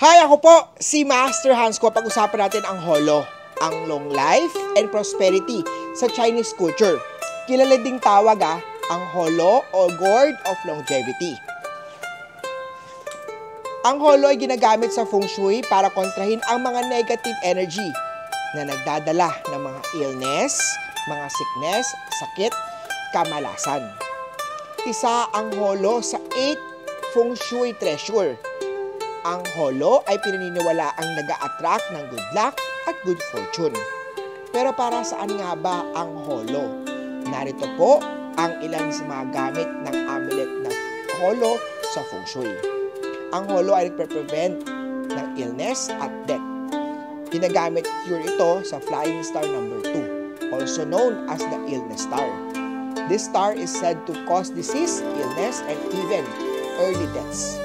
Hi, ako po si Master Hans ko. Pag-usapan natin ang Holo, ang long life and prosperity sa Chinese culture. Kilala ding tawag ang Holo o Gourd of Longevity. Ang Holo ay ginagamit sa Feng Shui para kontrahin ang mga negative energy na nagdadala ng mga illness, mga sickness, sakit, kamalasan. Isa ang Holo sa 8 Feng Shui treasure. Ang Holo ay pinaniniwala ang nag-a-attract ng good luck at good fortune. Pero para saan nga ba ang Holo? Narito po ang ilan sa mga gamit ng amulet na Holo sa Feng Shui. Ang Holo ay nagpe-prevent ng illness at death. Ginagamit cure ito sa Flying Star number 2, also known as the Illness Star. This star is said to cause disease, illness, and even early deaths.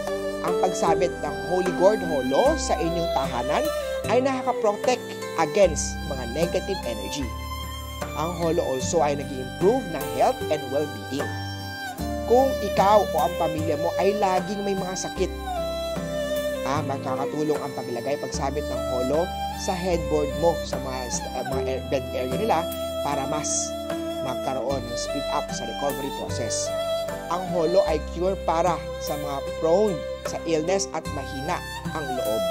Ang pagsabit ng Holy Gourd Holo sa inyong tahanan ay nakaka-protect against mga negative energy. Ang Holo also ay nag-i-improve ng health and well-being. Kung ikaw o ang pamilya mo ay laging may mga sakit, makakatulong ang pagsabit ng Holo sa headboard mo sa mga bed area nila para mas magkaroon ng speed up sa recovery process. Ang Holo ay cure para sa mga prone sa illness at mahina ang loob.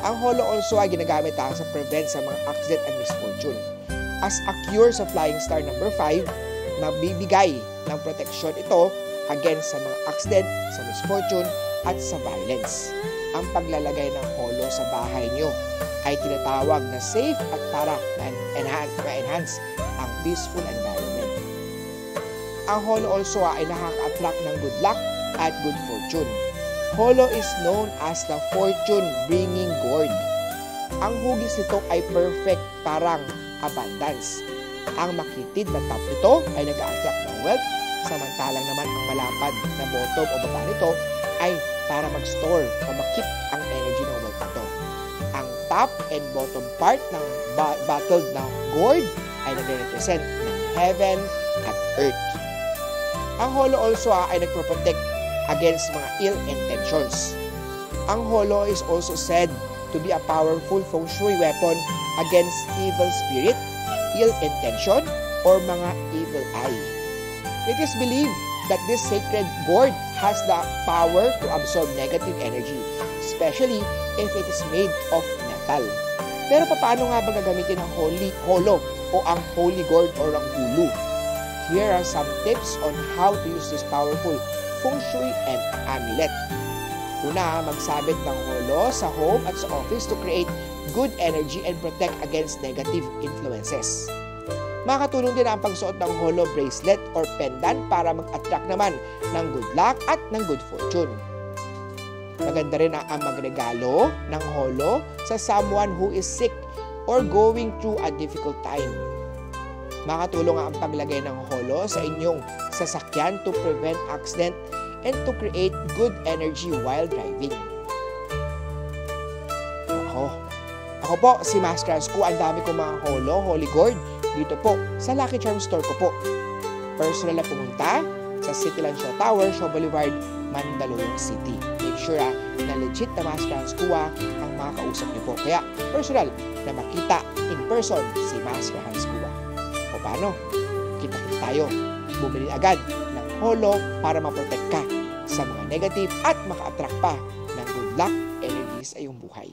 Ang Holo also ay ginagamit sa prevent sa mga accident and misfortune. As a cure sa Flying Star number 5, mabibigay ng protection ito against sa mga accident, sa misfortune, at sa violence. Ang paglalagay ng Holo sa bahay nyo ay tinatawag na safe at para ma-enhance ang peaceful environment. Ang Holo also ay nakaka-attract ng good luck at good fortune. Holo is known as the fortune-bringing gourd. Ang hugis nito ay perfect parang abundance. Ang makitid na top nito ay nag-a-attract ng wealth, samantalang naman ang malapad na bottom o baba nito ay para mag-store o mag-keep ang energy ng wealth nito. Ang top and bottom part ng bottled na gourd ay nagre-represent ng heaven at earth. Ang Holo also ay nagpro-protect against mga ill intentions. Ang Holo is also said to be a powerful Feng Shui weapon against evil spirit, ill intention, or mga evil eye. It is believed that this sacred gourd has the power to absorb negative energy, especially if it is made of metal. Pero paano nga ba gagamitin ang Holo o ang Holy Gourd or ang Hulu? Here are some tips on how to use this powerful Feng Shui and amulet. Una, magsabit ng Holo sa home at sa office to create good energy and protect against negative influences. Makakatulong din ang pagsuot ng Holo bracelet or pendant para mag-attract naman ng good luck at ng good fortune. Maganda rin ang magregalo ng Holo sa someone who is sick or going through a difficult time. Makatulong ang paglagay ng Holo sa inyong sasakyan to prevent accident and to create good energy while driving. Ako po, si Master Hans ko. Ang dami kong mga Holo, Holy Gourd, dito po sa Lucky Charm Store ko po. Personal na pumunta sa City Land Shaw Tower, Shaw Boulevard, Mandaluyong City. Make sure na legit na Master Hans ko ang makakausap niyo po. Kaya personal na makita in person si Master Hans ko. O paano? Kita-kita tayo. Bumili agad ng Holo para ma-protect ka sa mga negative at maka-attract pa ng good luck energies sa iyong buhay.